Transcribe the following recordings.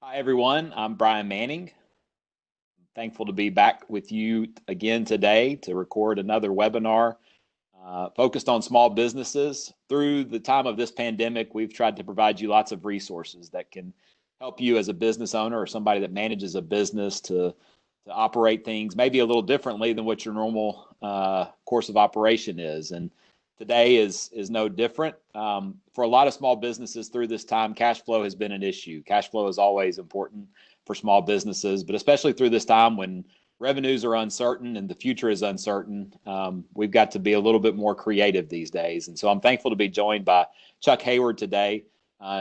Hi, everyone. I'm Brian Manning. Thankful to be back with you again today to record another webinar focused on small businesses. Through the time of this pandemic, we've tried to provide you lots of resources that can help you as a business owner or somebody that manages a business to operate things maybe a little differently than what your normal course of operation is. And today is no different. For a lot of small businesses through this time, cash flow has been an issue. Cash flow is always important for small businesses, but especially through this time when revenues are uncertain and the future is uncertain, we've got to be a little bit more creative these days. And so I'm thankful to be joined by Chuck Hayward today.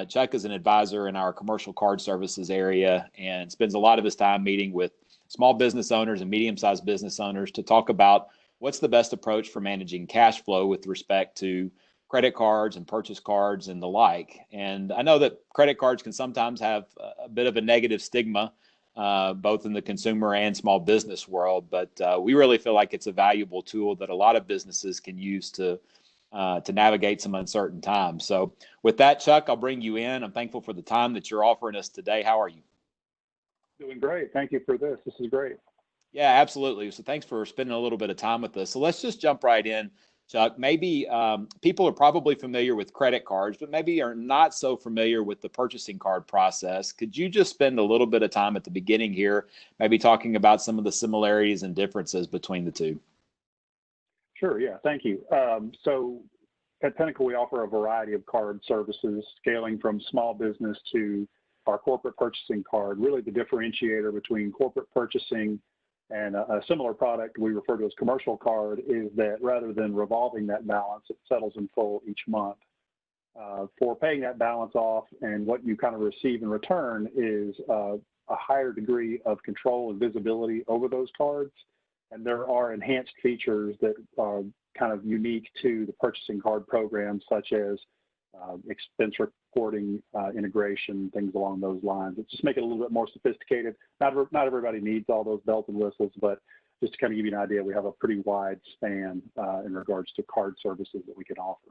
Chuck is an advisor in our commercial card services area and spends a lot of his time meeting with small business owners and medium-sized business owners to talk about what's the best approach for managing cash flow with respect to credit cards and purchase cards and the like. And I know that credit cards can sometimes have a bit of a negative stigma, both in the consumer and small business world, but we really feel like it's a valuable tool that a lot of businesses can use to navigate some uncertain times. So with that, Chuck, I'll bring you in. I'm thankful for the time that you're offering us today. How are you? Doing great. Thank you for this. This is great. Yeah, absolutely. So thanks for spending a little bit of time with us. So let's just jump right in, Chuck. Maybe people are probably familiar with credit cards, but maybe are not so familiar with the purchasing card process. Could you just spend a little bit of time at the beginning here, maybe talking about some of the similarities and differences between the two? Sure. Yeah. Thank you. So at Pinnacle, we offer a variety of card services, scaling from small business to our corporate purchasing card. Really, the differentiator between corporate purchasing and a similar product we refer to as commercial card is that rather than revolving that balance, it settles in full each month. For paying that balance off, and what you kind of receive in return is a higher degree of control and visibility over those cards. And there are enhanced features that are kind of unique to the purchasing card program, such as expense reporting integration, things along those lines. It just make it a little bit more sophisticated. Not everybody needs all those bells and whistles, but just to kind of give you an idea, we have a pretty wide span in regards to card services that we can offer.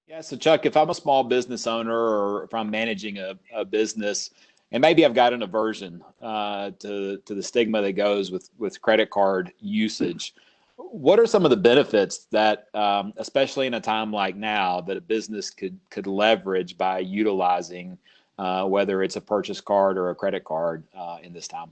Yeah, so Chuck, if I'm a small business owner or if I'm managing a business, and maybe I've got an aversion to the stigma that goes with credit card usage, what are some of the benefits that, especially in a time like now, that a business could leverage by utilizing, whether it's a purchase card or a credit card in this time?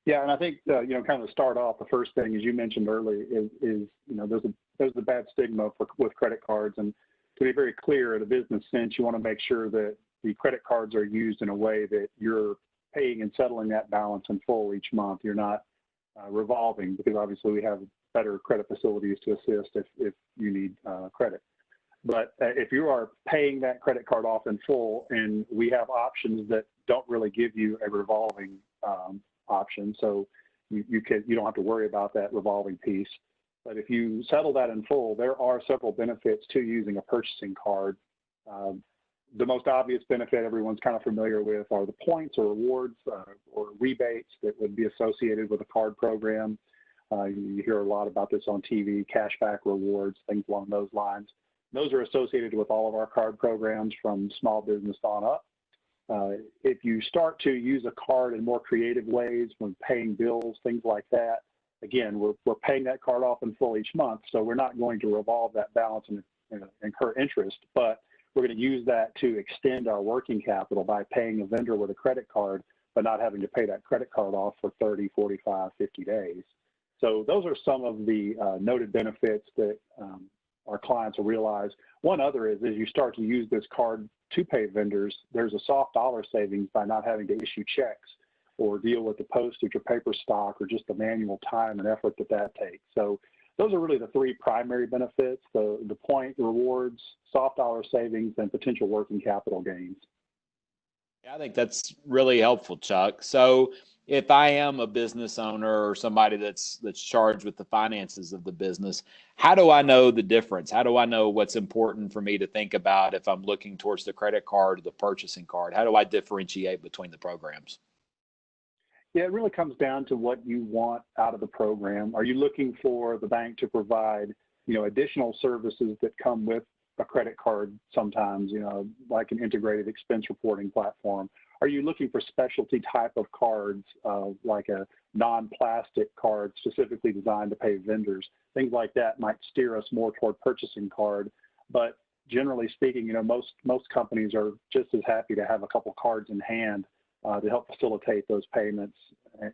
Yeah, and I think kind of to start off, the first thing, as you mentioned earlier, is there's a bad stigma with credit cards, and to be very clear, in a business sense, you want to make sure that the credit cards are used in a way that you're paying and settling that balance in full each month. You're not revolving, because obviously we have better credit facilities to assist if you need credit. But if you are paying that credit card off in full, and we have options that don't really give you a revolving option, so you don't have to worry about that revolving piece. But if you settle that in full, there are several benefits to using a purchasing card. The most obvious benefit everyone's kind of familiar with are the points or rewards or rebates that would be associated with a card program. You hear a lot about this on TV, cashback rewards, things along those lines. Those are associated with all of our card programs from small business on up. If you start to use a card in more creative ways when paying bills, things like that, again, we're paying that card off in full each month, so we're not going to revolve that balance and incur interest, but we're going to use that to extend our working capital by paying a vendor with a credit card, but not having to pay that credit card off for 30, 45, 50 days. So those are some of the noted benefits that our clients will realize. One other is, as you start to use this card to pay vendors, there's a soft dollar savings by not having to issue checks or deal with the postage or paper stock or just the manual time and effort that takes. So those are really the three primary benefits: the point, the rewards, soft dollar savings, and potential working capital gains. Yeah, I think that's really helpful, Chuck. So if I am a business owner or somebody that's charged with the finances of the business, how do I know the difference? How do I know what's important for me to think about if I'm looking towards the credit card or the purchasing card? How do I differentiate between the programs? Yeah, it really comes down to what you want out of the program. Are you looking for the bank to provide, additional services that come with a credit card sometimes, like an integrated expense reporting platform? Are you looking for specialty type of cards, like a non-plastic card specifically designed to pay vendors? Things like that might steer us more toward purchasing card. But generally speaking, most companies are just as happy to have a couple cards in hand to help facilitate those payments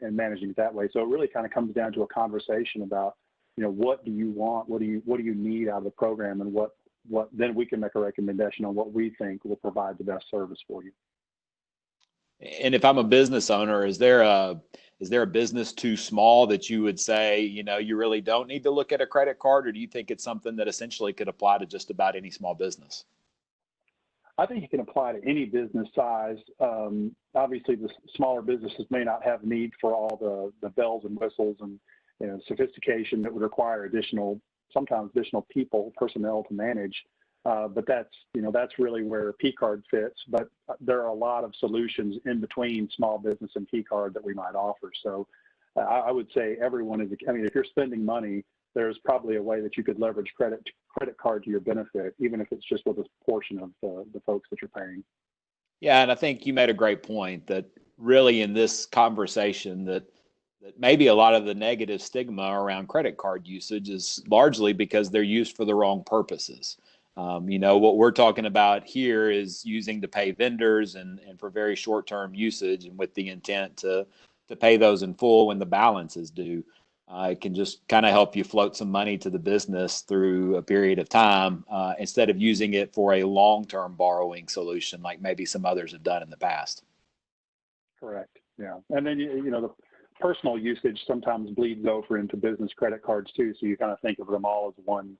and managing it that way. So it really kind of comes down to a conversation about, what do you want? What do you need out of the program, and what then we can make a recommendation on what we think will provide the best service for you. And if I'm a business owner, is there a business too small that you would say, you really don't need to look at a credit card, or do you think it's something that essentially could apply to just about any small business? I think it can apply to any business size. Obviously, the smaller businesses may not have need for all the bells and whistles and sophistication that would require sometimes additional personnel to manage. But that's really where P-Card fits. But there are a lot of solutions in between small business and P-Card that we might offer. So I would say everyone is. If you're spending money, there's probably a way that you could leverage credit card to your benefit, even if it's just with a portion of the folks that you're paying. Yeah, and I think you made a great point that really in this conversation that maybe a lot of the negative stigma around credit card usage is largely because they're used for the wrong purposes. What we're talking about here is using to pay vendors and for very short-term usage, and with the intent to pay those in full when the balance is due. It can just kind of help you float some money to the business through a period of time instead of using it for a long-term borrowing solution like maybe some others have done in the past. Correct. Yeah. And then, the personal usage sometimes bleeds over into business credit cards too. So you kind of think of them all as one.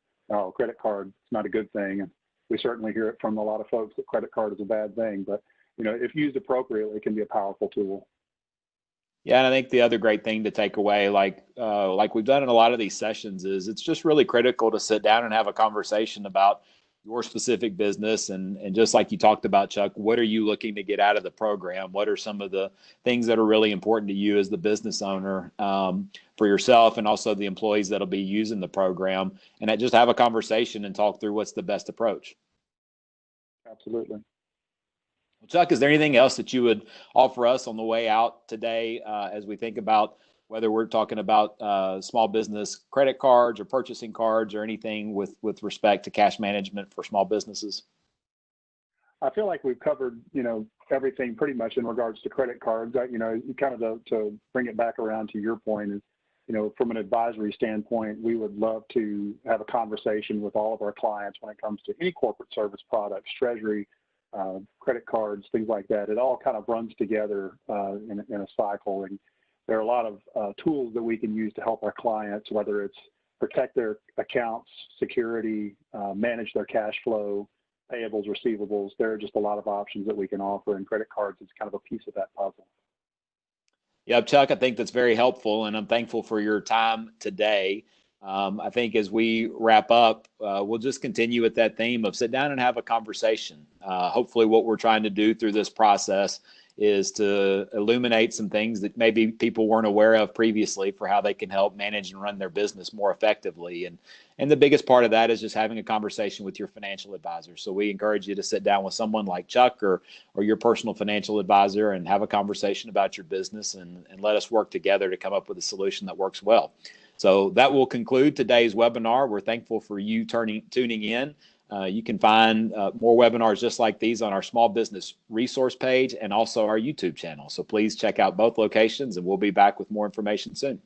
Credit card, it's not a good thing. And we certainly hear it from a lot of folks that credit card is a bad thing. But, if used appropriately, it can be a powerful tool. Yeah, and I think the other great thing to take away, like we've done in a lot of these sessions, is it's just really critical to sit down and have a conversation about your specific business. And just like you talked about, Chuck, what are you looking to get out of the program? What are some of the things that are really important to you as the business owner for yourself and also the employees that'll be using the program? And just have a conversation and talk through what's the best approach. Absolutely. Well, Chuck, is there anything else that you would offer us on the way out today as we think about whether we're talking about small business credit cards or purchasing cards or anything with respect to cash management for small businesses? I feel like we've covered, everything pretty much in regards to credit cards. Kind of to bring it back around to your point is, from an advisory standpoint, we would love to have a conversation with all of our clients when it comes to any corporate service products, treasury, credit cards, things like that. It all kind of runs together in a cycle. And there are a lot of tools that we can use to help our clients, whether it's protect their accounts, security, manage their cash flow, payables, receivables. There are just a lot of options that we can offer, and credit cards is kind of a piece of that puzzle. Yeah, Chuck, I think that's very helpful, and I'm thankful for your time today. I think as we wrap up, we'll just continue with that theme of sit down and have a conversation. Hopefully what we're trying to do through this process is to illuminate some things that maybe people weren't aware of previously for how they can help manage and run their business more effectively. And the biggest part of that is just having a conversation with your financial advisor. So we encourage you to sit down with someone like Chuck or your personal financial advisor and have a conversation about your business and let us work together to come up with a solution that works well. So that will conclude today's webinar. We're thankful for you tuning in. You can find more webinars just like these on our small business resource page and also our YouTube channel. So please check out both locations, and we'll be back with more information soon.